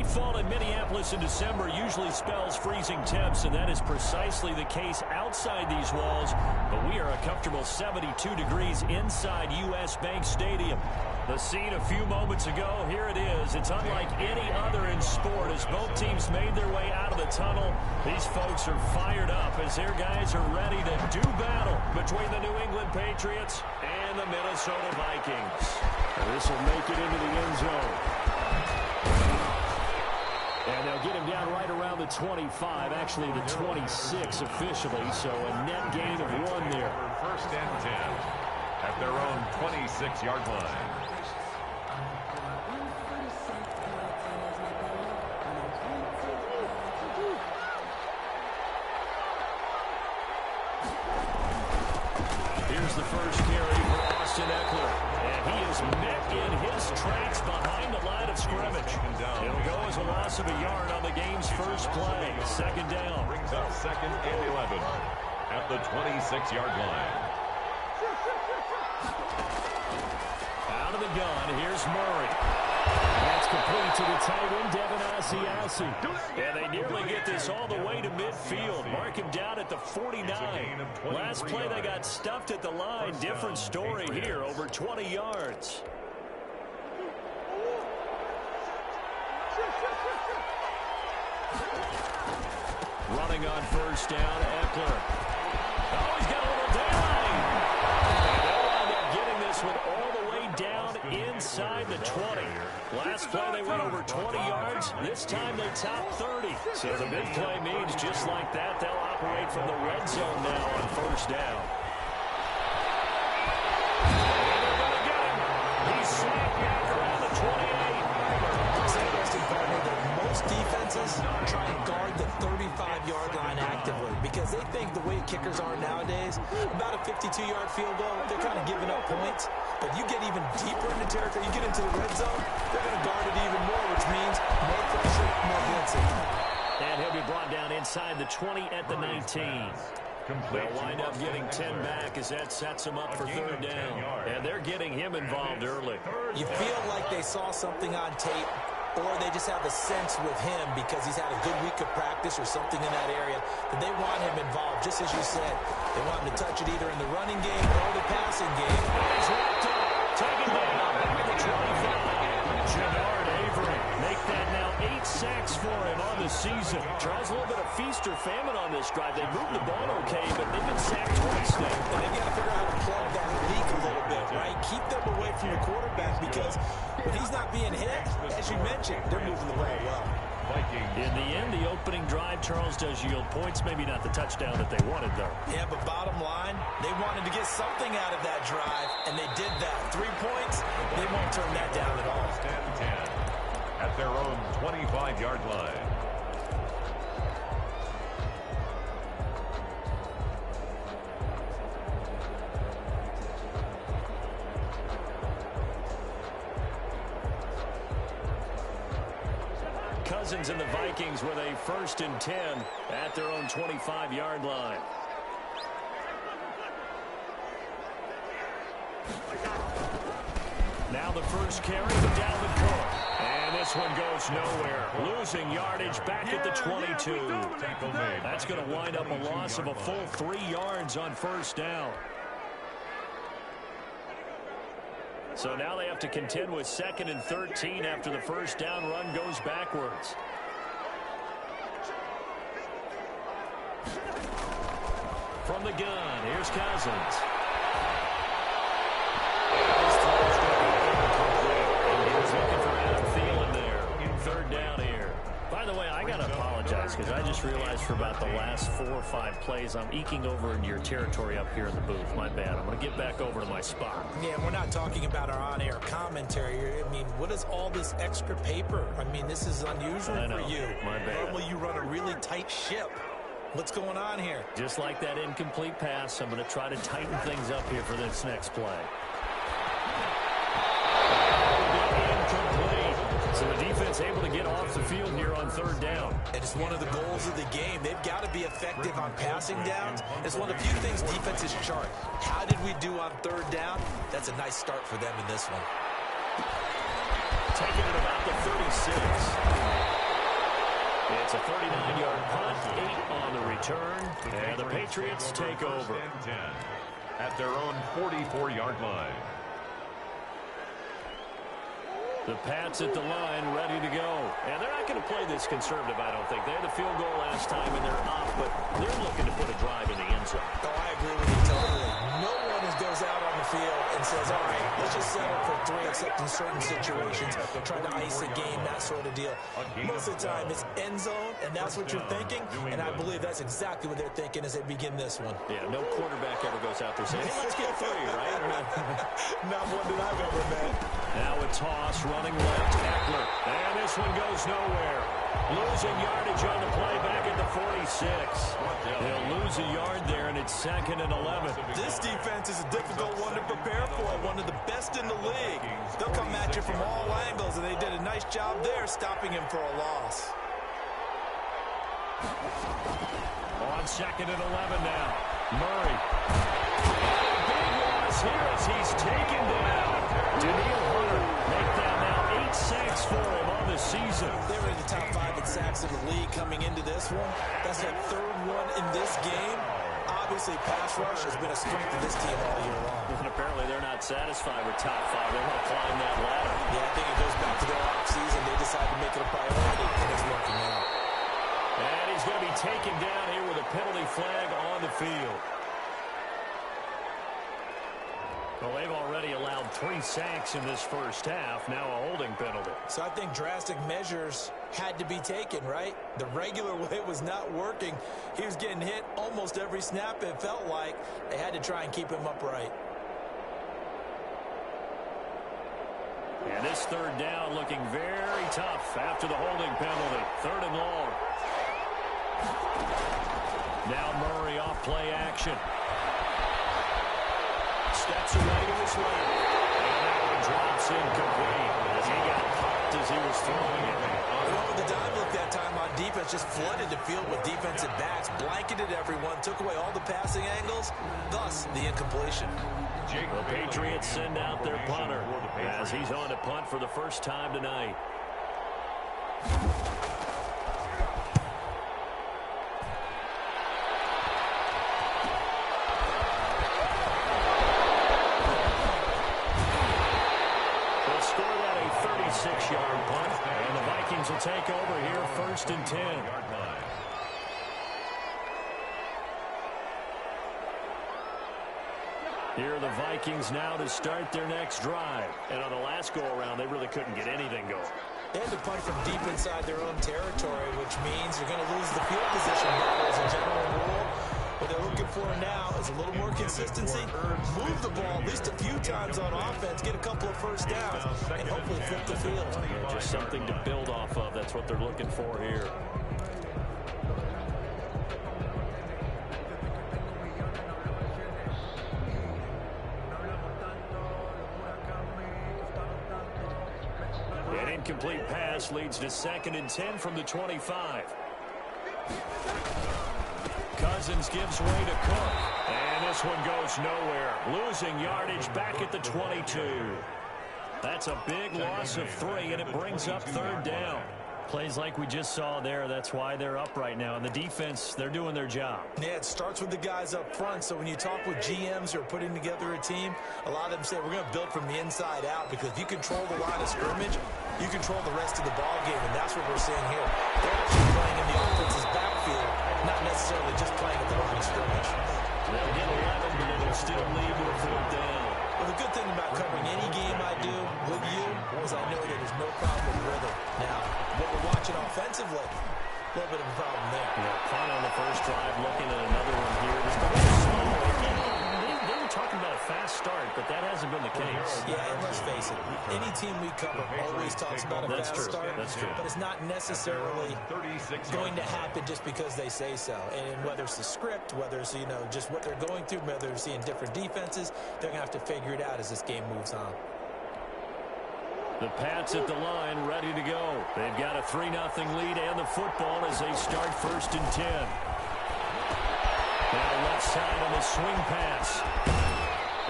Nightfall in Minneapolis in December usually spells freezing temps, and that is precisely the case outside these walls. But we are a comfortable 72 degrees inside U.S. Bank Stadium. The scene a few moments ago, here it is. It's unlike any other in sport as both teams made their way out of the tunnel. These folks are fired up as their guys are ready to do battle between the New England Patriots and the Minnesota Vikings. And this will make it into the end zone. And they'll get him down right around the 25, actually the 26 officially, so a net gain of 1 there. First and 10 at their own 26-yard line. Here's the first carry for Austin Eckler. And he is met in his tracks behind the line of scrimmage. It'll go as a loss of a yard on the game's first play. Second down. Brings up 2nd and 11 at the 26-yard line. Out of the gun, here's Murray. That's complete to the tight end, Devin Asiasi. And they nearly get this all the way to midfield. Mark him down at the 49. Last play they got stuffed at the line. Different story here, over 20 yards. Running on first down, Eckler. Oh, he's got a little daylight. And they'll wind up getting this one all the way down inside the 20. Last play they went over 20 yards. This time they top 30. So the big play means just like that, they'll operate from the red zone now on first down. And they're going to get him. He's snapped back around the 28. It's interesting, partner, that most defenses try and guard the 35-yard line actively because they think the way kickers are nowadays, about a 52-yard field goal, they're kind of giving up points. But you get even deeper into territory, you get into the red zone, they're going to guard it even more, which means more pressure, more blitzing. And he'll be brought down inside the 20 at the 19. They'll wind up getting 10 back as that sets him up for third down. And they're getting him involved early. You feel like they saw something on tape, or they just have a sense with him because he's had a good week of practice or something in that area that they want him involved, just as you said. They want him to touch it either in the running game or the passing game. He's wrapped up, taken down by the 25. Jannard Avery make that now 8 sacks for him on the season. Charles, a little bit of feast or famine on this drive. They moved the ball okay, but they've been sacked twice now. And they've got to figure out how to plug that leak a little bit, right? Keep them away from the quarterback because when he's not being hit, as you mentioned, they're moving the ball well. In the end, the opening drive, Charles, does yield points. Maybe not the touchdown that they wanted, though. Yeah, but bottom line, they wanted to get something out of that drive, and they did that. 3 points, they won't turn that down at all. 10 at their own 25-yard line. Cousins and the Vikings with a 1st and 10 at their own 25-yard line. Now the first carry to Dalvin Cook. And this one goes nowhere. Losing yardage back at the 22. That's going to wind up a loss of a full 3 yards on first down. So now they have to contend with 2nd and 13 after the first down run goes backwards. From the gun, here's Cousins. His throw's going to be incomplete. And he was looking for Adam Thielen there. 3rd down here. By the way, I got to apologize because I just realized for about the last 4 or 5 plays, I'm eking over into your territory up here in the booth. My bad. I'm going to get back over to my spot. Yeah, we're not talking about our on-air commentary. I mean, what is all this extra paper? I mean, this is unusual for you. My bad. Normally, you run a really tight ship. What's going on here? Just like that incomplete pass, I'm going to try to tighten things up here for this next play. Incomplete. So the defense able to get off the field here on 3rd down. And it's one of the goals of the game. They've got to be effective on passing downs. It's one of the few things defenses chart. How did we do on 3rd down? That's a nice start for them in this one. Taking it about the 36. It's a 39-yard punt, 8 on the return, and the Patriots take over. At their own 44-yard line. The Pats at the line, ready to go. And they're not going to play this conservative, I don't think. They had a field goal last time, and they're up, but they're looking to put a drive in the end zone. Oh, I agree with you totally. No one goes out on the field and says, all right, let's just settle for 3, except in certain situations, trying to ice a game, that sort of deal. Most of the time, it's end zone, and that's what you're thinking, and I believe that's exactly what they're thinking as they begin this one. Yeah, no quarterback ever goes out there saying, hey, let's get 3, right? Not one that I've ever met. Now a toss, running left, Eckler. And this one goes nowhere. Losing yardage on the play back at the 46. They'll lose a yard there, and it's 2nd and 11. This defense is a difficult one to prepare for, one of the best in the league. They'll come at you from all angles, and they did a nice job there stopping him for a loss. On 2nd and 11 now. Murray. Big loss here as he's taken down. Daniil Hunter make that now 8 sacks for him on the season. They were in the top 5 in sacks in the league coming into this one. That's their 3rd one in this game. Obviously, pass rush has been a strength of this team all year long. And apparently they're not satisfied with top 5. They want to climb that ladder. Yeah, I think it goes back to their offseason. They decided to make it a priority, and it's working out. And he's going to be taken down here with a penalty flag on the field. Well, they've already allowed 3 sacks in this first half. Now a holding penalty. So I think drastic measures had to be taken, right? The regular way was not working. He was getting hit almost every snap, it felt like. They had to try and keep him upright. And this 3rd down looking very tough after the holding penalty. 3rd and long. Now Murray off play action. Steps away to his left. And that one drops incomplete as he got popped as he was throwing it. The dive look that time on defense just flooded the field with defensive backs, blanketed everyone, took away all the passing angles, thus the incompletion. The Patriots send out their punter as he's on to punt for the first time tonight. They'll score that a 36-yard punt, and the Vikings will take over here 1st and 10. Here are the Vikings now to start their next drive. And on the last go-around, they really couldn't get anything going. They had to punt from deep inside their own territory, which means you're going to lose the field position battle as a general rule. What they're looking for now is a little more consistency. Move the ball at least a few times on offense, get a couple of first downs, and hopefully flip the field. Just something to build off of. That's what they're looking for here. An incomplete pass leads to 2nd and 10 from the 25. Cousins gives way to Cook. And this one goes nowhere. Losing yardage back at the 22. That's a big loss of 3, and it brings up 3rd down. Plays like we just saw there. That's why they're up right now. And the defense, they're doing their job. Yeah, it starts with the guys up front. So when you talk with GMs who are putting together a team, a lot of them say we're going to build from the inside out, because if you control the line of scrimmage, you control the rest of the ball game, and that's what we're seeing here. They're actually playing in the offense's backfield, not necessarily just playing at the line of scrimmage. They'll get 11, but it'll still lead to a 4th down. Well, the good thing about covering any game I do with you is I know that there's no problem with rhythm. Now, what we're watching offensively, a little bit of a problem there. Yeah, punt on the first drive, looking at another one here. This is slow. They were talking about a fast start, but that hasn't been the case. Yeah, and let's face it, any team we cover always talks about a fast start. That's true. But it's not necessarily going to happen just because they say so. And whether it's the script, whether it's, just what they're going through, whether they're seeing different defenses, they're going to have to figure it out as this game moves on. The Pats at the line, ready to go. They've got a 3-0 lead and the football as they start 1st and 10. Now left side on the swing pass.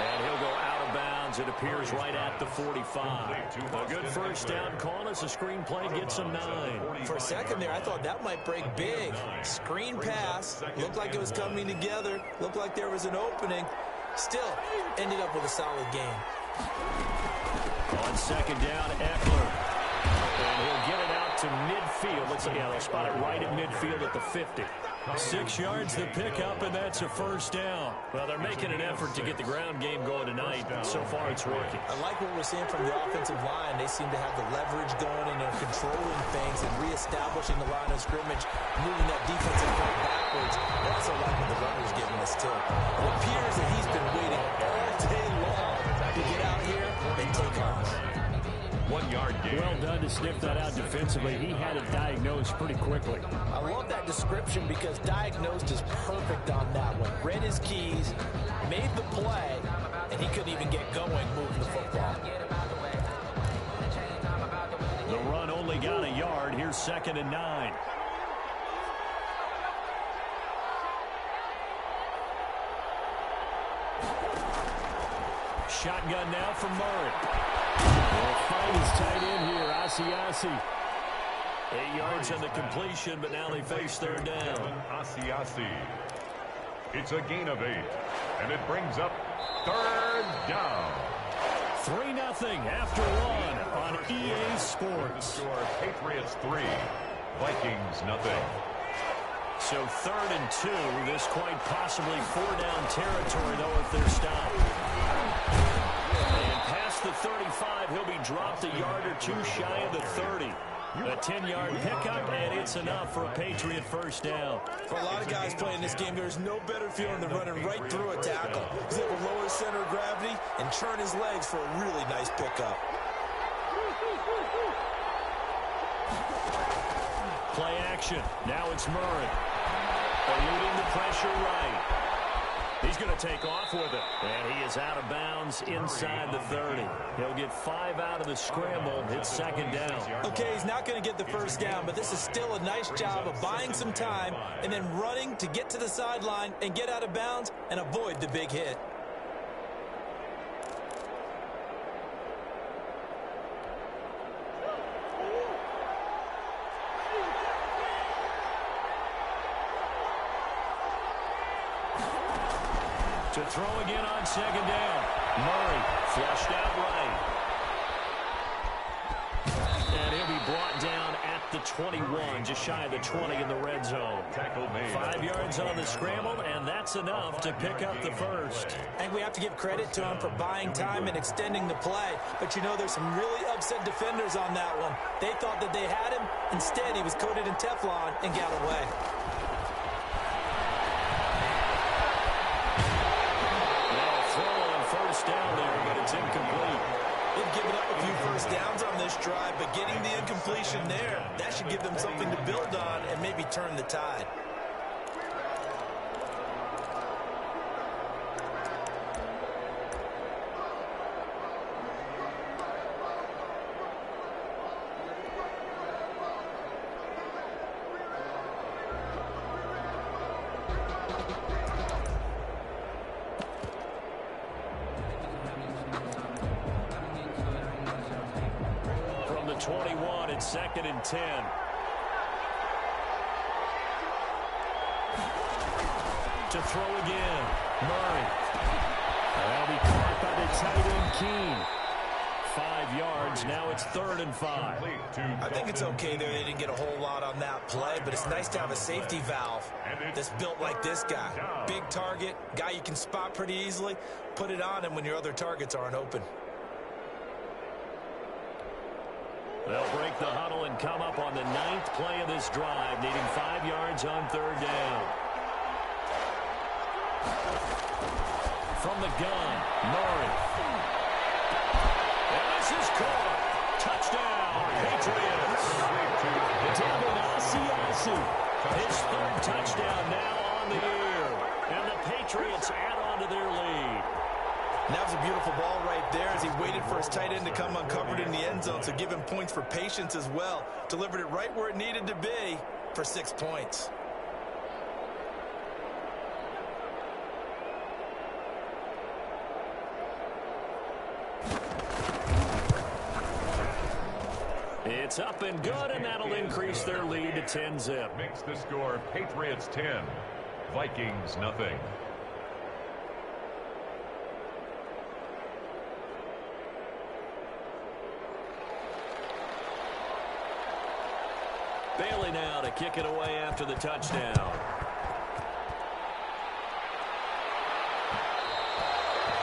And he'll go out of bounds it appears right at the 45. A good first down call as the screenplay gets him 9. For a second there, I thought that might break big. Screen pass. Looked like it was coming together. Looked like there was an opening. Still, ended up with a solid gain. On second down, Eckler. And he'll get it out to midfield. Let's see, they'll spot it right at midfield at the 50. 6 yards the pickup, and that's a first down. Well, they're making an effort to get the ground game going tonight. So far, it's working. I like what we're seeing from the offensive line. They seem to have the leverage going, and they're controlling things and reestablishing the line of scrimmage, moving that defensive front backwards. I also like what the runner's giving us, too. It appears that he's been waiting all day long to get out here and take off. 1 yard gain. Well done to sniff that out defensively. He had it diagnosed pretty quickly. I love that description because diagnosed is perfect on that one. Read his keys, made the play, and he couldn't even get going moving the football. The run only got a yard. Here's 2nd and 9. Shotgun now from Murray. They'll find his tight end here, Asiasi. 8 yards on the completion, but now they face 3rd down. Asiasi. It's a gain of 8, and it brings up 3rd down. 3-0 after 1 on EA Sports. Score Patriots 3, Vikings nothing. So 3rd and 2. This quite possibly 4-down territory, though, if they're stopped. And past the 35, he'll be dropped a yard or two shy of the 30. A 10-yard pickup, and it's enough for a Patriot first down. For a lot of guys playing this game, there's no better feeling than running right through a tackle. He's able to lower his center of gravity and churn his legs for a really nice pickup. Play action. Now it's Murray. Eluding the pressure right. He's going to take off with it. And he is out of bounds inside the 30. He'll get 5 out of the scramble. It's 2nd down. Okay, he's not going to get the first down, but this is still a nice job of buying some time and then running to get to the sideline and get out of bounds and avoid the big hit. To throw again on 2nd down. Murray flushed out right. And he'll be brought down at the 21, just shy of the 20 in the red zone. 5 yards on the scramble, and that's enough to pick up the first. I think we have to give credit to him for buying time and extending the play. But, you know, there's some really upset defenders on that one. They thought that they had him. Instead, he was coated in Teflon and got away. Down there, but it's incomplete. They've given up a few first downs on this drive, but getting the incompletion there, that should give them something to build on and maybe turn the tide. From the 21, it's 2nd and 10. To throw again, Murray. That'll be caught by the tight end, Keene. 5 yards, now it's 3rd and 5. I think it's okay there. They didn't get a whole lot on that play, but it's nice to have a safety valve that's built like this guy. Big target, guy you can spot pretty easily. Put it on him when your other targets aren't open. They'll break the huddle and come up on the 9th play of this drive, needing 5 yards on 3rd down. From the gun, Murray. And this is caught. Touchdown, Patriots. Devin Asiasi. His 3rd touchdown now on the year. And the Patriots add on to their lead. And that was a beautiful ball right there as he waited for his tight end to come uncovered in the end zone, so give him points for patience as well. Delivered it right where it needed to be for 6 points. It's up and good, and that'll increase their lead to 10-zip. Makes the score Patriots 10, Vikings nothing. Bailey now to kick it away after the touchdown.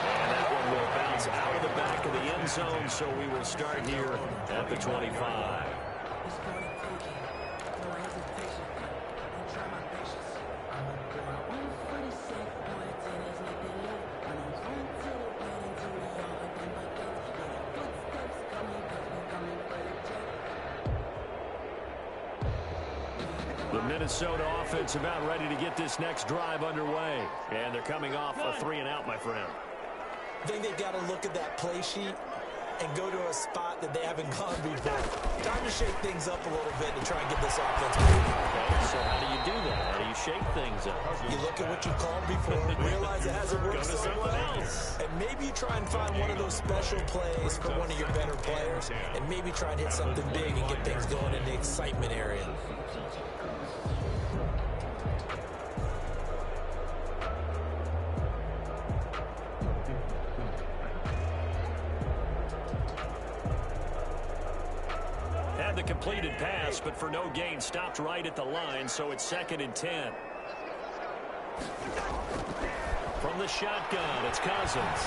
And that one will bounce out of the back of the end zone, so we will start here at the 25. The Minnesota offense about ready to get this next drive underway. And they're coming off a 3-and-out, my friend. I think they've got to look at that play sheet and go to a spot that they haven't gone before. Time to shake things up a little bit to try and get this offense moving. Okay, so how do you do that? How do you shake things up? You look at what you called before, realize it hasn't worked so well, and maybe you try and find one of those special plays for one of your better players, and maybe try and hit something big and get things going in the excitement area. The completed pass, but for no gain, stopped right at the line, so it's 2nd and 10. From the shotgun, it's Cousins.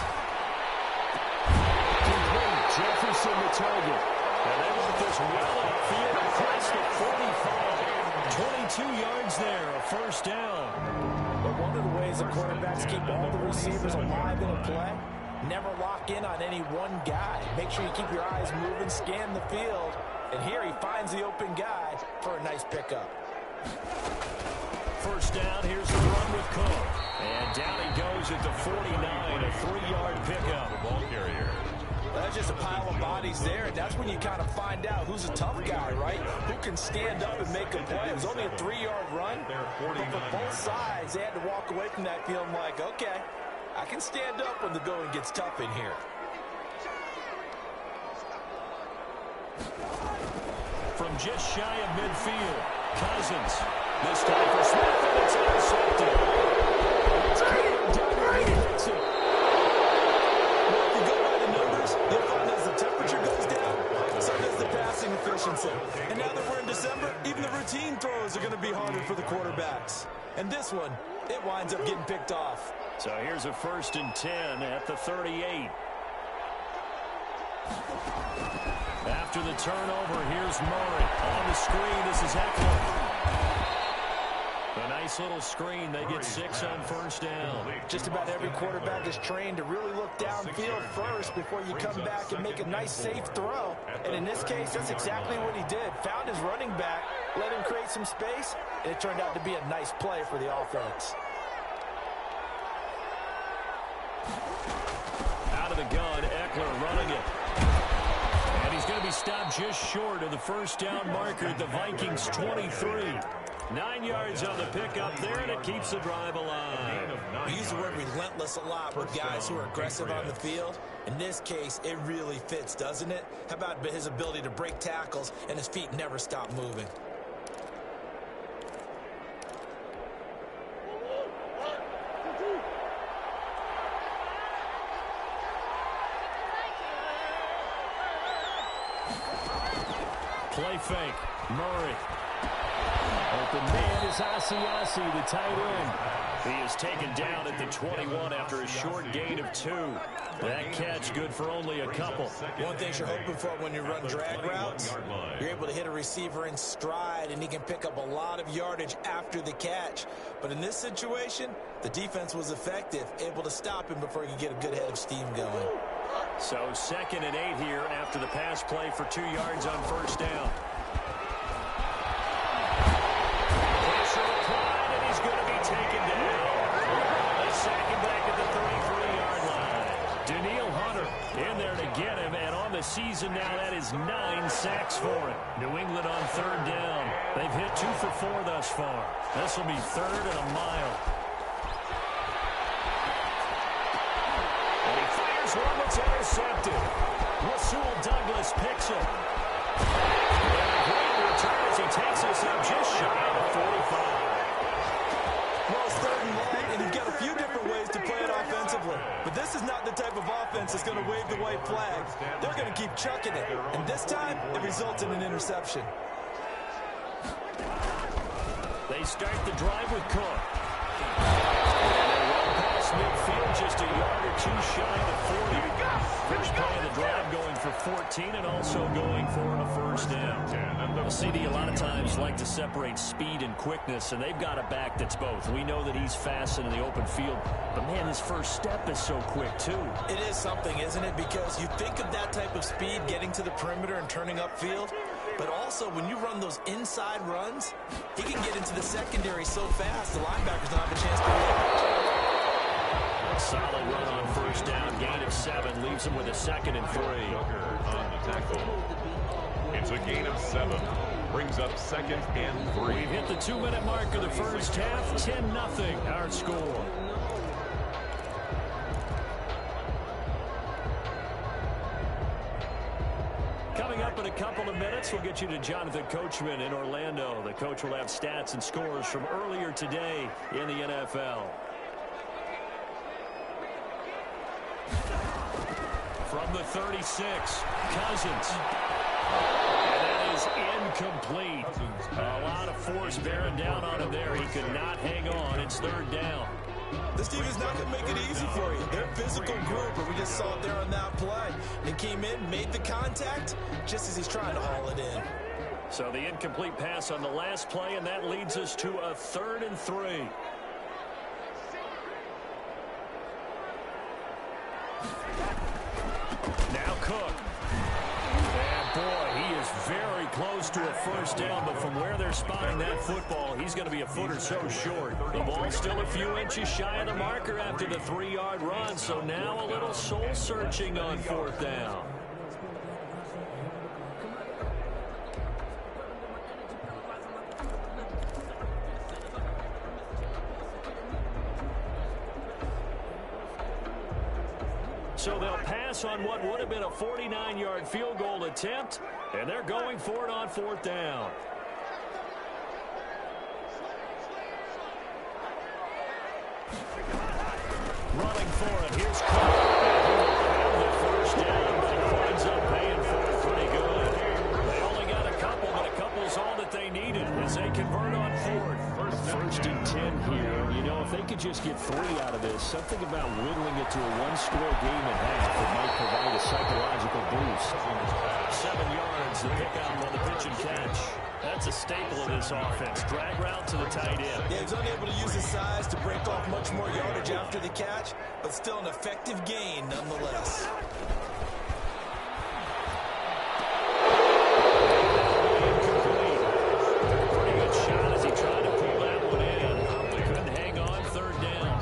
Complete. Jefferson the target. And they want this well upfield across the 45. 22 yards there, a first down. But one of the ways the quarterbacks keep all the receivers alive in a play, never lock in on any one guy. Make sure you keep your eyes moving, scan the field. And here he finds the open guy for a nice pickup. First down, here's the run with Cook. And down he goes at the 49, a 3-yard pickup. The ball carrier. That's just a pile of bodies there, and that's when you kind of find out who's a tough guy, right? Who can stand up and make a play. It was only a 3-yard run, but for both sides, they had to walk away from that feeling like, okay, I can stand up when the going gets tough in here. From just shy of midfield, Cousins. This time for Smith, and it's intercepted. It's Caleb Duggar, he hits it. Well, if you go by the numbers, you'll find as the temperature goes down, so does the passing efficiency. And now that we're in December, even the routine throws are going to be harder for the quarterbacks. And this one, it winds up getting picked off. So here's a 1st and 10 at the 38. After the turnover, here's Murray. On the screen, this is Eckler. A nice little screen. They get 6 on first down. Just about every quarterback is trained to really look downfield first before you come back and make a nice, safe throw. And in this case, that's exactly what he did. Found his running back, let him create some space, and it turned out to be a nice play for the offense. Out of the gun, Eckler running it. He's going to be stopped just short of the first down marker at the Vikings 23. 9 yards on the pickup there, and it keeps the drive alive. We use the word relentless a lot with guys who are aggressive on the field. In this case, it really fits, doesn't it? How about his ability to break tackles and his feet never stop moving? Play fake. Murray. Open man is Asiasi, the tight end. He is taken down at the 21 after a short gain of 2. That catch good for only a couple. One thing you're hoping for when you run drag routes, you're able to hit a receiver in stride, and he can pick up a lot of yardage after the catch. But in this situation, the defense was effective, able to stop him before he could get a good head of steam going. So 2nd and 8 here after the pass play for 2 yards on first down. Pressure applied, and he's going to be taken down. They sack him back at the 33-yard line. Daniil Hunter in there to get him, and on the season now, that is 9 sacks for him. New England on 3rd down. They've hit 2 for 4 thus far. This will be 3rd and a mile. One that's intercepted. Rasul Douglas picks it. flag, they're going to keep chucking it. And this time, it results in an interception. They start the drive with Cook. And they run past midfield, just a yard or two shy of 40. First play of the drive going for 14 and also going for a first down. The CD a lot of times like to separate speed and quickness, and they've got a back that's both. We know that he's fast in the open field, but man, his first step is so quick too. It is something, isn't it? Because you think of that type of speed getting to the perimeter and turning upfield, but also when you run those inside runs, he can get into the secondary so fast the linebackers don't have a chance to react. Solid run on first down, gain of 7, leaves him with a 2nd and 3. On the tackle. It's a gain of 7. Brings up 2nd and 3. We've hit the 2-minute mark of the first half. 10-0 our score. Coming up in a couple of minutes, we'll get you to Jonathan Coachman in Orlando. The coach will have stats and scores from earlier today in the NFL. From the 36, Cousins. And that is incomplete. A lot of force bearing down on him there. He could not hang on. It's 3rd down. This team is not going to make it easy for you. They're a physical group, but we just saw it there on that play. He came in, made the contact, just as he's trying to haul it in. So the incomplete pass on the last play, and that leads us to a 3rd and 3. Now Cook. And boy, he is very close to a first down, but from where they're spotting that football, he's going to be a foot or so short. The ball's still a few inches shy of the marker after the 3-yard run, so now a little soul-searching on 4th down. So they'll pass on what would have been a 49-yard field goal attempt, and they're going for it on 4th down. Running for it, here's Cook. The first down, but he winds up paying for it pretty good. They only got a couple, but a couple's all that they needed as they convert on 4th. First and 10 here. You know, if they could just get 3 out of this, something about whittling it to a 1-score game at half, it might provide a psychological boost. 7 yards, the pickup on the pitch and catch. That's a staple of this offense. Drag route to the tight end. Yeah, he's unable to use his size to break off much more yardage after the catch, but still an effective gain nonetheless. Pretty good shot as he tried to pull that one in. Couldn't hang on. 3rd down.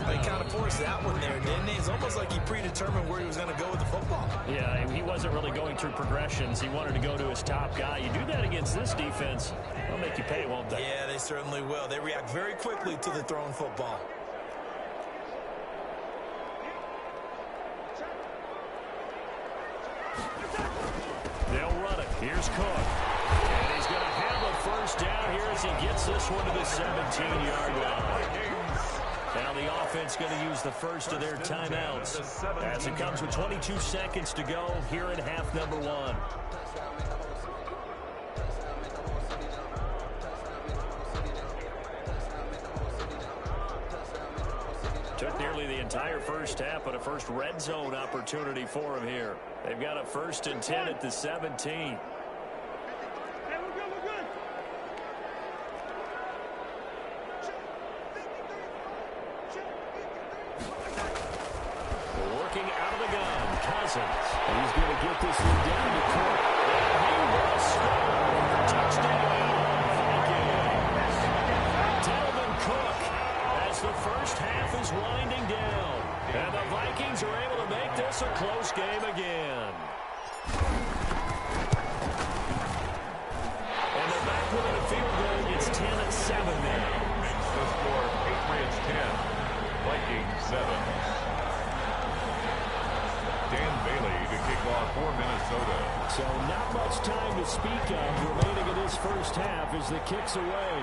They kind of forced that one there, didn't he? It's almost like he predetermined where he was going to go with the football. Yeah, he wasn't really going through progressions. He wanted to go to his top guy. You do that against this defense, they'll make you pay, won't they? Yeah, they certainly will. They react very quickly to the thrown football. They'll run it. Here's Cook. And he's going to have a first down here as he gets this one to the 17-yard line. Now the offense going to use the first of their timeouts as it comes with 22 seconds to go here in half number 1. Took nearly the entire first half, but a first red zone opportunity for him here. They've got a 1st and 10 at the 17. Working out of the gun, Cousins. He's going to get this one down to Cook. And he will score. Touchdown, Vikings. Dalvin Cook as the first half is winding down. And the Vikings are able to make this a close game again. And they're back within a field goal. It's 10-7 now. The score, Patriots 10, Vikings 7. Dan Bailey to kick off for Minnesota. So not much time to speak of remaining in this first half as the kick's away.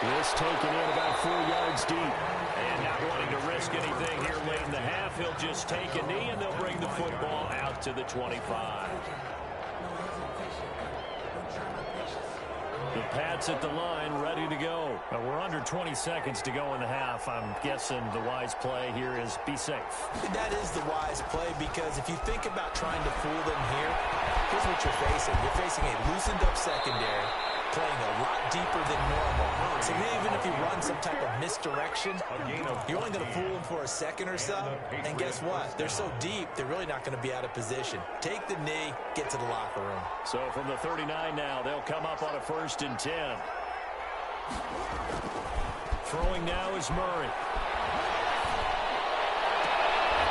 This taken in about 4 yards deep. And not wanting to risk anything here late in the half, he'll just take a knee, and they'll bring the football out to the 25. The Pats at the line, ready to go. We're under 20 seconds to go in the half. I'm guessing the wise play here is be safe. That is the wise play, because if you think about trying to fool them here, here's what you're facing. You're facing a loosened-up secondary, playing a lot deeper than normal. So even if you run some type of misdirection, you're only going to fool them for a second or so. And guess what? They're so deep, they're really not going to be out of position. Take the knee, get to the locker room. So from the 39 now, they'll come up on a 1st and 10. Throwing now is Murray.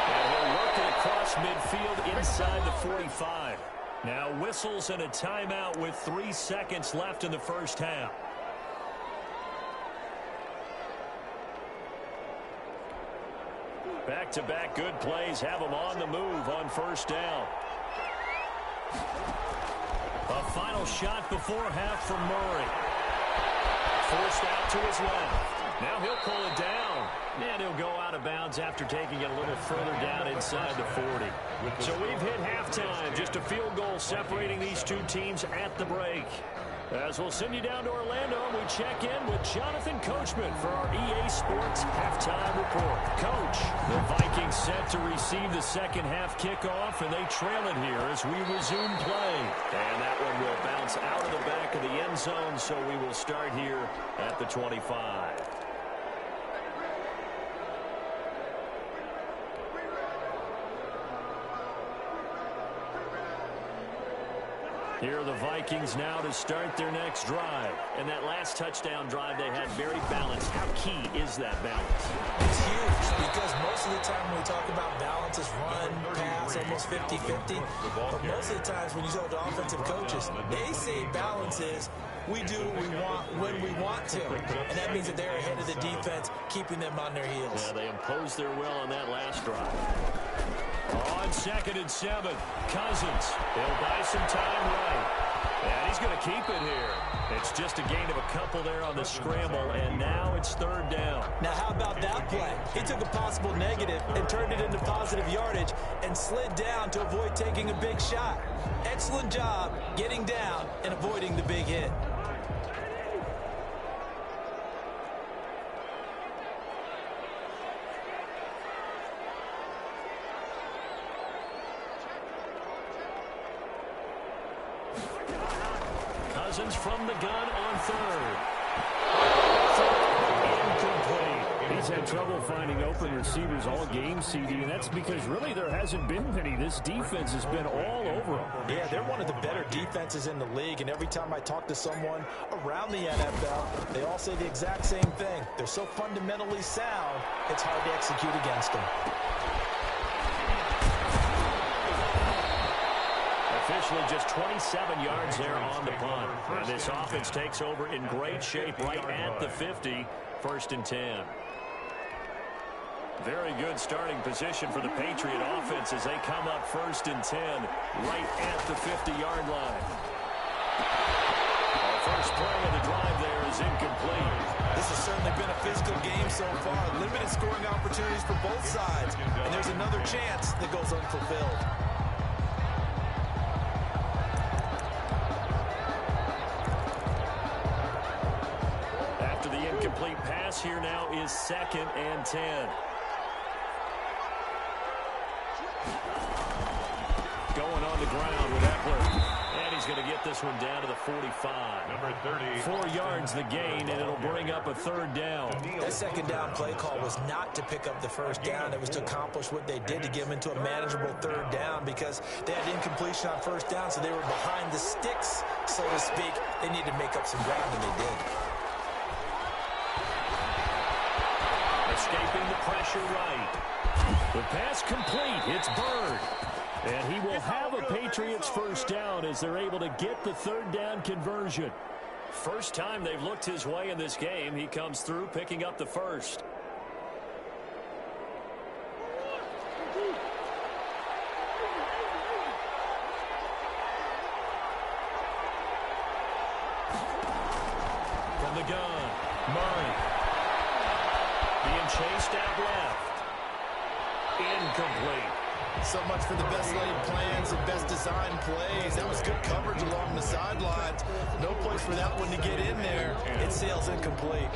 And he'll work it across midfield inside the 45. Now whistles and a timeout with 3 seconds left in the first half. Back-to-back good plays have them on the move on 1st down. A final shot before half from Murray. Forced out to his left. Now he'll pull it down. And he'll go out of bounds after taking it a little further down inside the 40. So we've hit halftime. Just a field goal separating these two teams at the break. As we'll send you down to Orlando, we check in with Jonathan Coachman for our EA Sports Halftime Report. Coach, the Vikings set to receive the second half kickoff, and they trail it here as we resume play. And that one will bounce out of the back of the end zone, so we will start here at the 25. Here are the Vikings now to start their next drive. And that last touchdown drive they had very balanced. How key is that balance? It's huge, because most of the time when we talk about balance is run, pass, almost 50-50. But most of the times when you talk to offensive coaches, they say balance is we do what we want when we want to. And that means that they're ahead of the defense, keeping them on their heels. Yeah, they imposed their will on that last drive. On 2nd and 7, Cousins. He'll buy some time right. And he's going to keep it here. It's just a gain of a couple there on the scramble, and now it's 3rd down. Now, how about that play? He took a possible negative and turned it into positive yardage and slid down to avoid taking a big shot. Excellent job getting down and avoiding the big hit. From the gun on 3rd. Incomplete. He's had trouble finding open receivers all game, CD, and that's because really there hasn't been many. This defense has been all over them. Yeah, they're one of the better defenses in the league, and every time I talk to someone around the NFL, they all say the exact same thing. They're so fundamentally sound, it's hard to execute against them. Officially just 27 yards there on the punt. And this offense takes over in great shape right at the 50, 1st and 10. Very good starting position for the Patriot offense as they come up 1st and 10 right at the 50-yard line. Our first play of the drive there is incomplete. This has certainly been a physical game so far. Limited scoring opportunities for both sides. And there's another chance that goes unfulfilled. Complete pass here now is 2nd and 10. Going on the ground with Eckler. And he's going to get this one down to the 45. Number 30. 4 yards the gain, and it'll bring up a 3rd down. That 2nd down play call was not to pick up the 1st down. It was to accomplish what they did to get them into a manageable 3rd down, because they had incompletion on 1st down, so they were behind the sticks, so to speak. They needed to make up some ground, and they did. Escaping the pressure right. The pass complete. It's Bird. And he will have a Patriots 1st down as they're able to get the 3rd down conversion. First time they've looked his way in this game. He comes through picking up the 1st. From the gun. Murray. Being chased out left. Incomplete. So much for the best laid plans and best design plays. That was good coverage along the sidelines. No place for that one to get in there. It sails incomplete.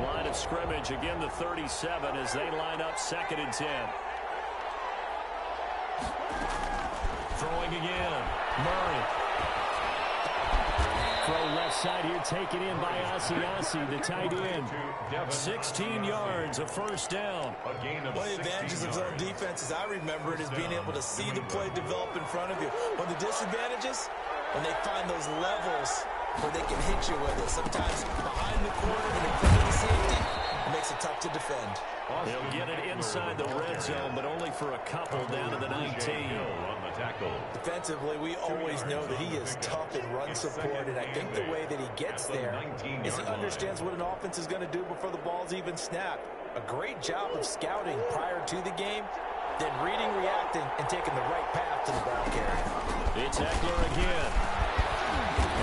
Line of scrimmage, again the 37 as they line up 2nd and 10. Throwing again. Murray. Throw left side here, taken in by Asiasi, the tight end. 16 yards, a first down. One of the advantages of zone defense, as I remember it, is being able to see the play develop in front of you. One of the disadvantages, when they find those levels where they can hit you with it. Sometimes behind the corner and in front of the safety, it makes it tough to defend. They'll get it inside the red zone, but only for a couple down to the 19. Defensively, we always know that he is tough in run support, and I think the way that he gets there is he understands what an offense is going to do before the ball's even snapped. A great job of scouting prior to the game, then reading, reacting, and taking the right path to the ball carrier. It's Eckler again.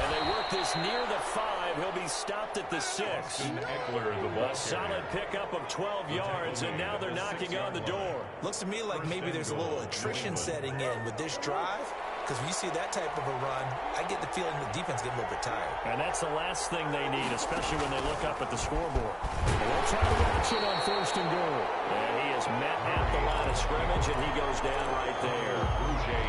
And they work this near the 5. He'll be stopped at the 6. A solid pickup of 12 yards, and now they're knocking on the door. Looks to me like maybe there's a little attrition setting in with this drive, because when you see that type of a run, I get the feeling the defense getting a little bit tired. And that's the last thing they need, especially when they look up at the scoreboard. They'll try to watch it on 1st and goal. And he is met at the line of scrimmage, and he goes down right there.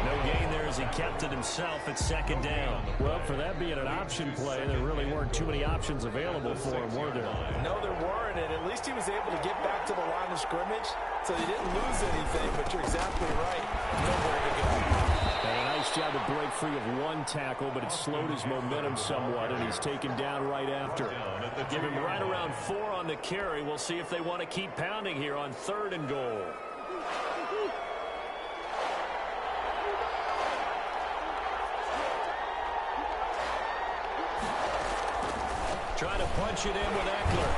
No gain there as he kept it himself at 2nd down. Well, for that being an option play, there really weren't too many options available for him, were there? No, there weren't, and at least he was able to get back to the line of scrimmage, so he didn't lose anything, but you're exactly right. Nowhere to go. And a nice job to break free of one tackle, but it slowed his momentum somewhat, and he's taken down right after. Give him right around 4 on the carry. We'll see if they want to keep pounding here on 3rd and goal. Trying to punch it in with Eckler.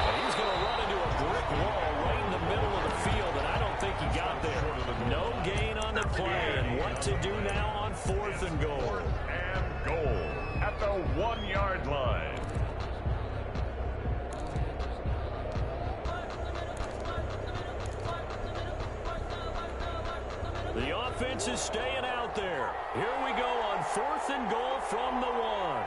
And he's going to run into a brick wall right in the middle of the field, and I don't think he got there. No gain on the play, and what to do now on 4th and goal. And goal at the 1-yard line. The offense is staying out there. Here we go on 4th and goal from the 1.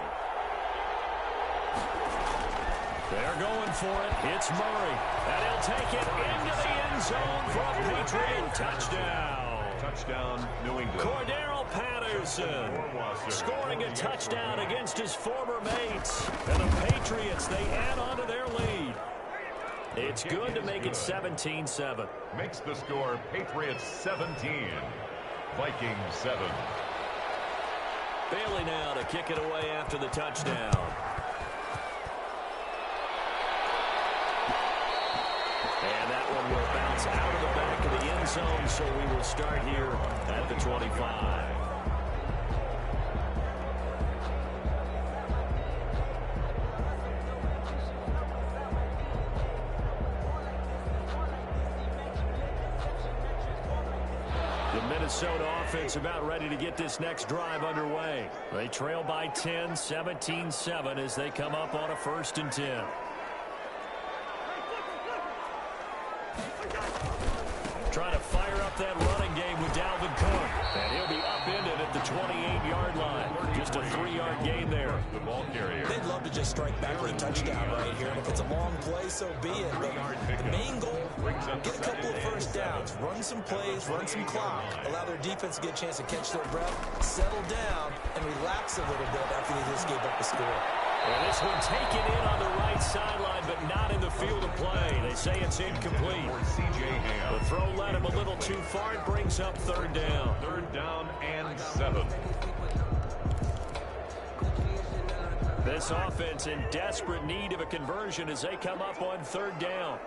They're going for it. It's Murray. And he'll take it into the end zone for a Patriot touchdown. Touchdown, New England. Cordero Patterson scoring a touchdown against his former mates. And the Patriots, they add on to their lead. It's good to make it 17-7. Makes the score Patriots 17, Vikings 7. Bailey now to kick it away after the touchdown. And that one will bounce out of the back of the end zone, so we will start here at the 25. The Minnesota offense about ready to get this next drive underway. They trail by 10, 17-7 as they come up on a 1st and 10. Trying to fire up that running game with Dalvin Cook. And he'll be upended at the 28-yard line. Just a 3-yard gain there. The ball carrier. They'd love to just strike back with a touchdown right here. And if it's a long play, so be it. But the main goal, get a couple of first downs. Run some plays, run some clock. Allow their defense to get a chance to catch their breath, settle down, and relax a little bit after they just gave up the score. Well, this one taken in on the right sideline, but not in the field of play. They say it's incomplete. The throw led him a little too far. It brings up 3rd down. 3rd down and 7. This offense in desperate need of a conversion as they come up on 3rd down.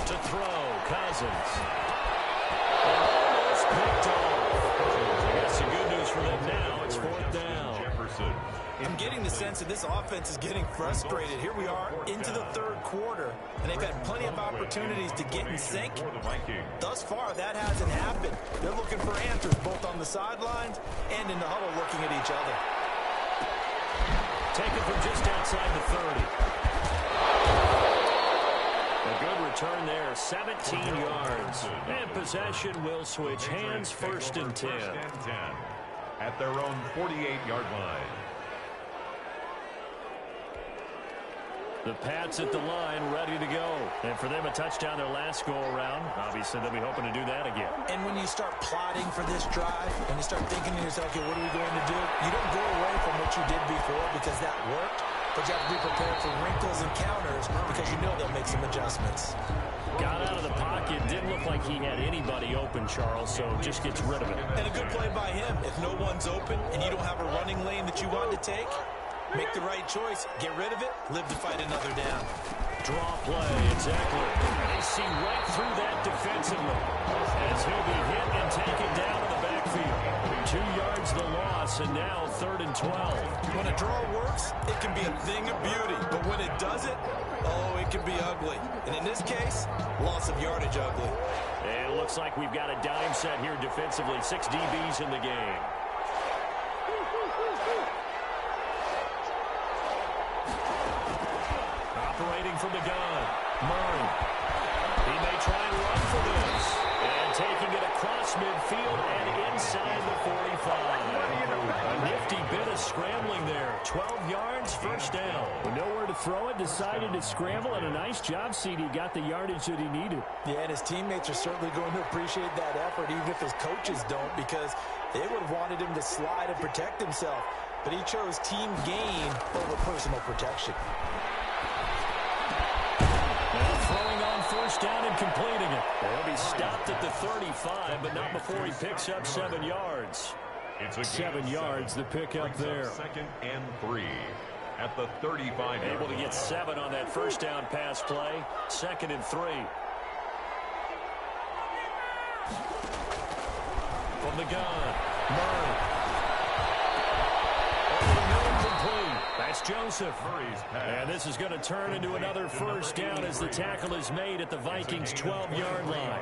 To throw, Cousins. Almost picked off. I guess the good news for them now, it's 4th down. Jefferson. I'm getting the sense that this offense is getting frustrated. Here we are into the third quarter, and they've had plenty of opportunities to get in sync. Thus far, that hasn't happened. They're looking for answers both on the sidelines and in the huddle looking at each other. Taken from just outside the 30. A good return there, 17 yards. And possession will switch hands, first and 10. At their own 48-yard line. The Pats at the line, ready to go. And for them, a touchdown their last go-around. Obviously, they'll be hoping to do that again. And when you start plotting for this drive, and you start thinking to yourself, okay, what are we going to do? You don't go away from what you did before because that worked, but you have to be prepared for wrinkles and counters because you know they'll make some adjustments. Got out of the pocket. Didn't look like he had anybody open, Charles, so just gets rid of it. And a good play by him. If no one's open and you don't have a running lane that you want to take, make the right choice. Get rid of it. Live to fight another down. Draw play, exactly. They see right through that defensively as he'll be hit and taken down to the backfield. 2 yards the loss, and now 3rd and 12. When a draw works, it can be a thing of beauty. But when it doesn't, oh, it can be ugly. And in this case, loss of yardage ugly. And it looks like we've got a dime set here defensively. 6 DBs in the game. Operating from the gun, Murray. He may try and run for this. And taking it across midfield and inside the 45. A nifty bit of scrambling there. 12 yards, first down. With nowhere to throw it, decided to scramble, and a nice job, CD. Got the yardage that he needed. Yeah, and his teammates are certainly going to appreciate that effort, even if his coaches don't, because they would have wanted him to slide and protect himself. But he chose team gain over personal protection. Throwing on first down and completing it. He'll be stopped at the 35, but not before he picks up 7 yards. It's 7 yards, the pickup there. 2nd and 3 at the 35. Able to get 7 on that first down pass play. 2nd and 3. From the gun, Murray. That's Joseph. And this is going to turn into another first down as the tackle is made at the Vikings' 12-yard line.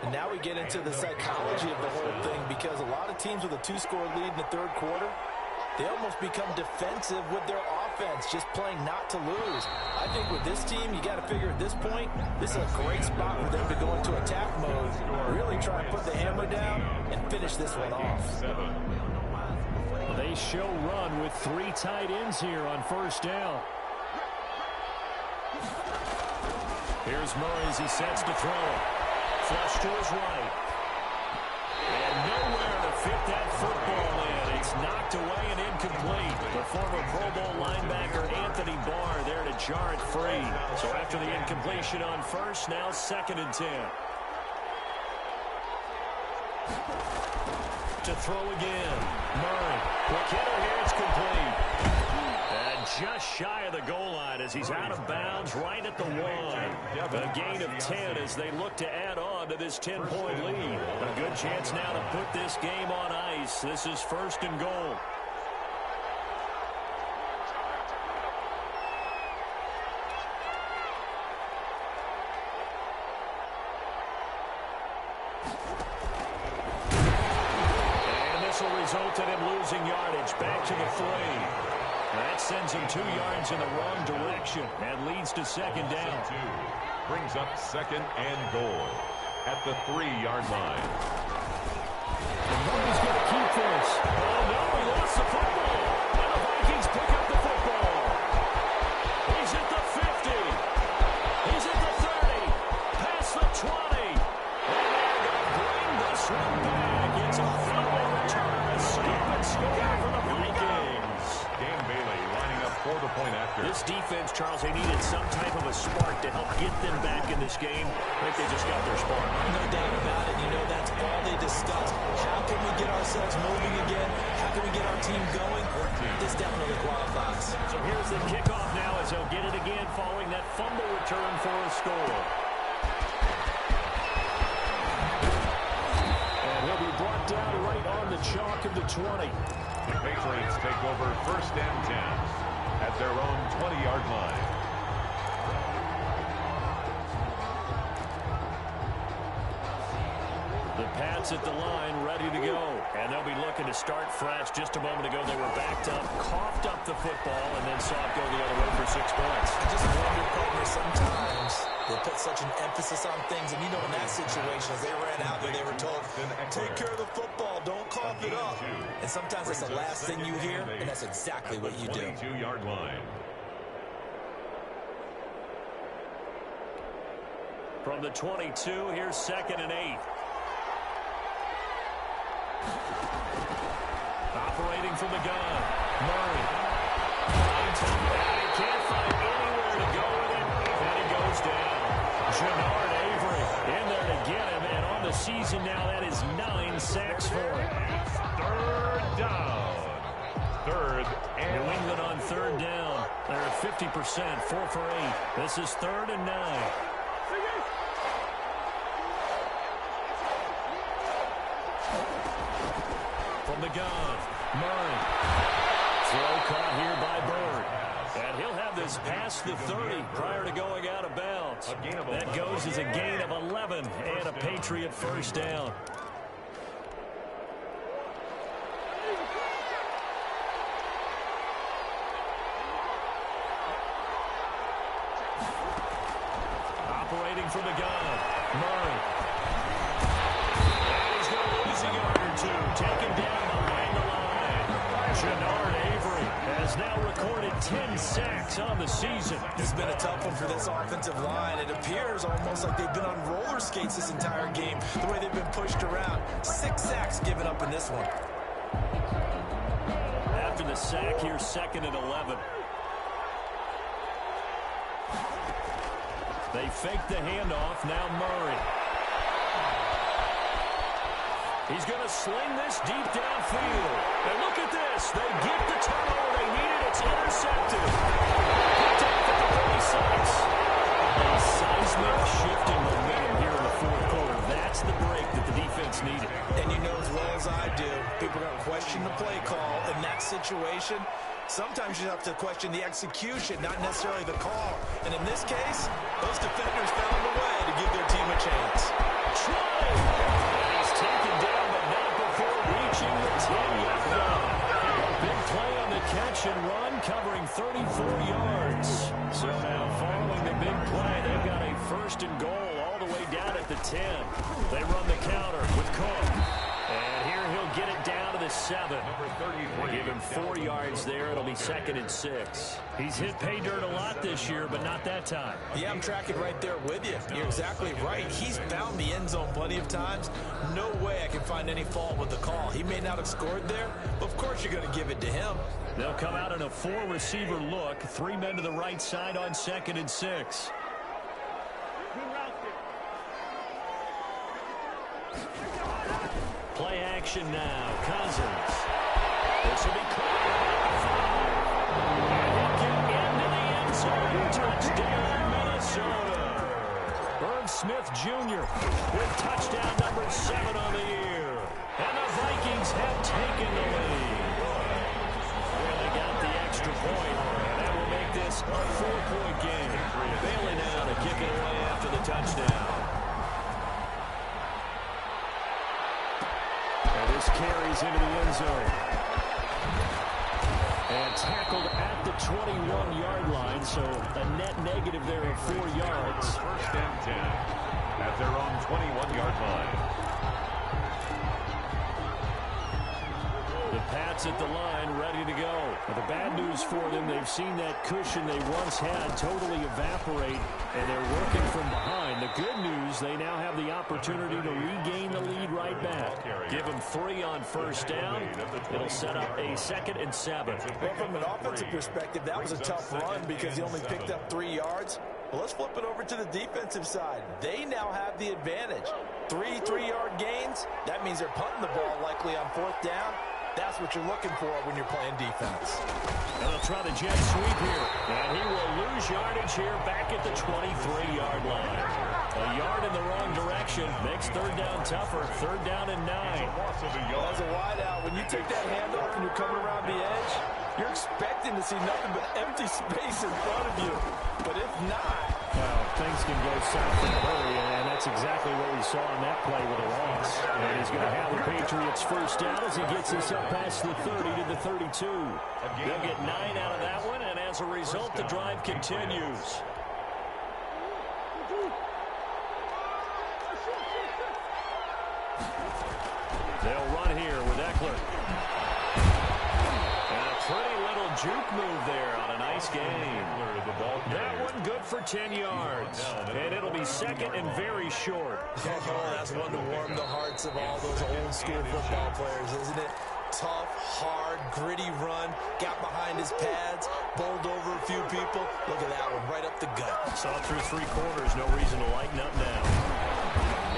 And now we get into the psychology of the whole thing, because a lot of teams with a 2-score lead in the third quarter, they almost become defensive with their offense, just playing not to lose. I think with this team, you got to figure at this point, this is a great spot for them to go into attack mode, really try and put the hammer down and finish this one off. They show run with 3 tight ends here on first down. Here's Murray as he sets to throw. Flush to his right. And nowhere to fit that football in. It's knocked away and incomplete. The former Pro Bowl linebacker Anthony Barr there to jar it free. So after the incompletion on first, now 2nd and 10. To throw again. Murray. Quick hitter here. It's complete. And just shy of the goal line as he's out of bounds right at the 1. A gain of 10 as they look to add on to this 10-point lead. A good chance now to put this game on ice. This is 1st and goal. Resulted in losing yardage. Back to the 3. That sends him 2 yards in the wrong direction and leads to 2nd down. Brings up 2nd and goal at the 3-yard line. Murray's going to keep this. Oh, no, he lost the football. And the Vikings pick up the football. He's at the 50. He's at the 30. Past the 20. And they're going to bring this one back. It's a fumble return. Score for the Vikings. Dan Bailey lining up for the point after. This defense, Charles, they needed some type of a spark to help get them back in this game. I think they just got their spark. No doubt about it. You know, that's all they discussed. How can we get ourselves moving again? How can we get our team going? This definitely qualifies. So here's the kickoff now as they'll get it again following that fumble return for a score. He'll be brought down right on the chalk of the 20. The Patriots take over 1st and 10. at their own 20-yard line. The Pats at the line, ready to go. And they'll be looking to start fresh. Just a moment ago, they were backed up, coughed up the football, and then saw it go the other way for 6 points. I just wonder, partner, sometimes they put such an emphasis on things. And, you know, in that situation, as they ran out there, they were told, take care of the football, don't cough it up. And sometimes that's the last thing you hear, and that's exactly what you do. 22-yard line. From the 22, here's 2nd and 8. Operating from the gun, Murray. He can't find anywhere to go with it, and he goes down. Jannard Avery in there to get him, and on the season now, that is 9 sacks for him. 3rd down. 3rd and New England on 3rd down. They're at 50%, 4 for 8. This is 3rd and 9. From the gun, Murray. Throw caught here by Bird. And he'll have this past the 30 prior to going out of bounds. That goes as a gain of 11 and a Patriot 1st down. Operating from the gun, Murray. And he's going to lose a yard or two. Taken down behind the line. Jannard Avery has now recorded 10 sacks on the season. It's been a tough one for this offensive line. It appears almost like they've been on roller skates this entire game, the way they've been pushed around. 6 sacks given up in this one. After the sack, here's 2nd and 11. They fake the handoff. Now Murray. He's going to sling this deep downfield. And look at this. They get the turnover they needed. It's intercepted. Picked off at the 36. A seismic shift in momentum here in the 4th quarter. That's the break that the defense needed. And you know as well as I do, people are going to question the play call in that situation. Sometimes you have to question the execution, not necessarily the call. And in this case, those defenders found a way to give their team a chance. Try! And he's taken down, but not before reaching the 10-yard line. Big play on the catch and run, covering 34 yards. So now, following the big play, they've got a 1st and goal all the way down at the 10. They run the counter with Cook. And here he'll get it down to the 7. They give him 4 yards there. It'll be 2nd and 6. He's hit pay dirt a lot this year, but not that time. Yeah, I'm tracking right there with you. You're exactly right. He's found the end zone plenty of times. No way I can find any fault with the call. He may not have scored there, but of course you're going to give it to him. They'll come out in a 4-receiver look. 3 men to the right side on 2nd and 6. Play action now. Cousins. This will be caught at the 5. And he'll get into the end zone. Touchdown, Minnesota. Irv Smith Jr. with touchdown number 7 on the year. And the Vikings have taken the lead. Well, they got the extra point, and that will make this a 4-point game. Bailey now to kick it away after the touchdown. This carries into the end zone. And tackled at the 21-yard line, so a net negative there of 4 yards. 1st and 10 at their own 21-yard line. The Pats at the line, ready to go. But the bad news for them, they've seen that cushion they once had totally evaporate, and they're working from behind. The good news, they now have the opportunity to regain the lead right back. Give them 3 on 1st down. It'll set up a 2nd and 7. Well, from an offensive perspective, that was a tough run because he only picked up 3 yards. Well, let's flip it over to the defensive side. They now have the advantage. 3 3-yard gains. That means they're punting the ball likely on 4th down. That's what you're looking for when you're playing defense. And they'll try the jet sweep here. And he will lose yardage here back at the 23-yard line. A yard in the wrong direction makes 3rd down tougher. 3rd down and 9. As a wideout, when you take that handoff and you're coming around the edge, You're expecting to see nothing but empty space in front of you. But if not... Well, things can go south in a hurry, and that's exactly what we saw in that play with a loss. And he's going to have the Patriots first down as he gets us up past the 30 to the 32. They'll get 9 out of that one, and as a result, the drive continues. They'll run here with Eckler. And a pretty little juke move there on a nice game. That one good for 10 yards. And it'll be second and very short. Oh, that's one to warm the hearts of all those old school football players, isn't it? Tough, hard, gritty run. Got behind his pads, bowled over a few people. Look at that one, right up the gut. Saw through 3 quarters, no reason to lighten up now.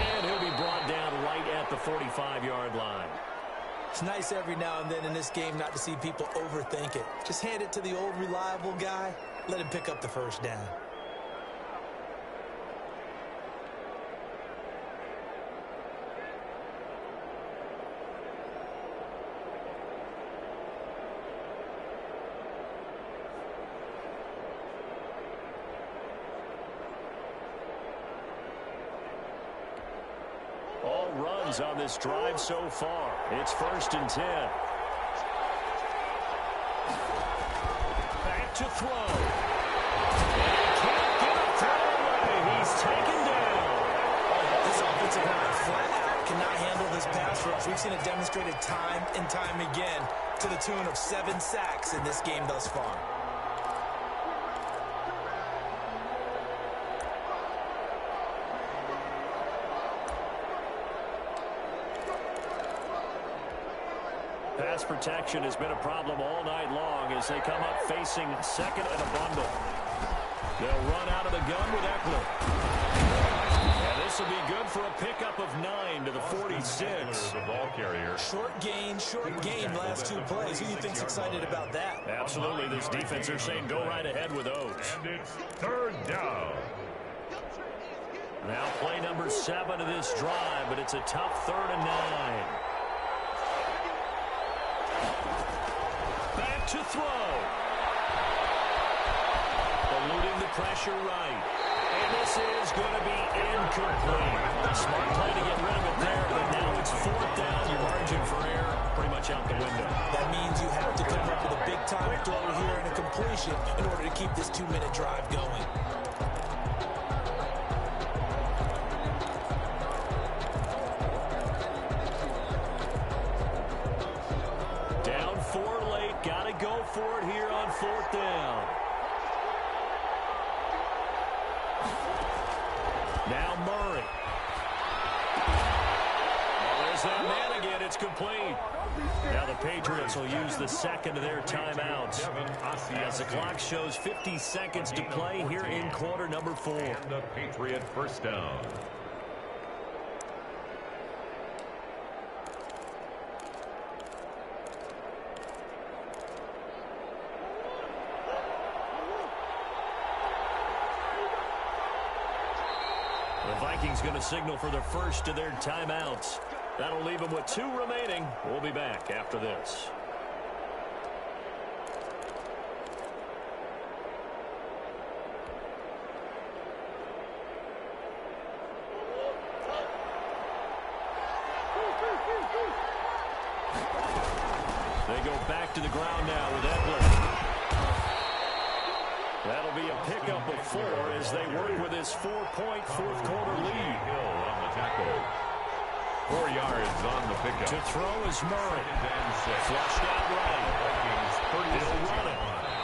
And he'll be brought down right at the 45-yard line. It's nice every now and then in this game not to see people overthink it. Just hand it to the old reliable guy. Let him pick up the first down. All runs on this drive so far. It's 1st and 10. Back to throw. And can't get a throw away. He's taken down. This offensive line flat out cannot handle this pass rush. We've seen it demonstrated time and time again to the tune of 7 sacks in this game thus far. Pass protection has been a problem all night long as they come up facing second and a bundle. They'll run out of the gun with Eckler. And this will be good for a pickup of 9 to the 46. The ball carrier. Short gain last 2 plays. Who do you think's excited about that? Absolutely. This defense are saying go right ahead with those. And it's 3rd down. Now play number 7 of this drive, but it's a tough 3rd and 9. Back to throw. Eluding the pressure right. And this is going to be incomplete. Smart play to get rid of it there, but now it's 4th down. Your margin for error pretty much out the window. That means you have to come up with a big-time throw here and a completion in order to keep this 2-minute drive going. Down 4 late. Got to go for it here on 4th down. Now Murray. Well, there's that man again. It's complete. Now the Patriots will use the second of their timeouts as the clock shows 50 seconds to play here in quarter number 4. And the Patriot first down. The Vikings going to signal for the first of their timeouts. That'll leave them with 2 remaining. We'll be back after this. They go back to the ground now with Eckler. That'll be a pickup of 4 as they work with his 4-point fourth-quarter lead. Hill on the tackle. 4 yards on the pickup. To throw is Murray. And 6. Flushed out right. Vikings He'll run it.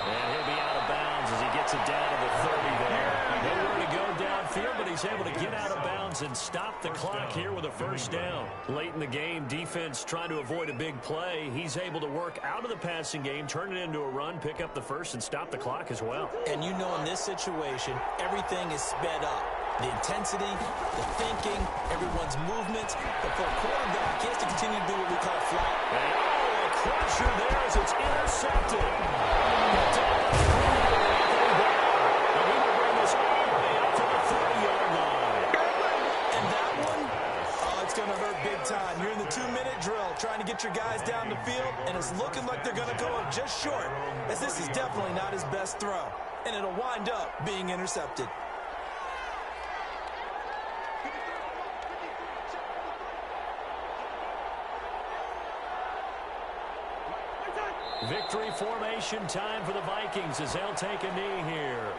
And he'll be out of bounds as he gets it down to the 30 there. Nowhere to go downfield, but he's able to get out of bounds and stop the clock here with a first down. Late in the game, defense trying to avoid a big play. He's able to work out of the passing game, turn it into a run, pick up the first, and stop the clock as well. And you know in this situation, everything is sped up. The intensity, the thinking, everyone's movements. But for a quarterback, he has to continue to do what we call flat. And a crusher there as it's intercepted. going to hurt big time. You're in the 2-minute drill trying to get your guys down the field, and it's looking like they're going to go up just short, as this is definitely not his best throw, and it'll wind up being intercepted. Victory formation time for the Vikings as they'll take a knee here.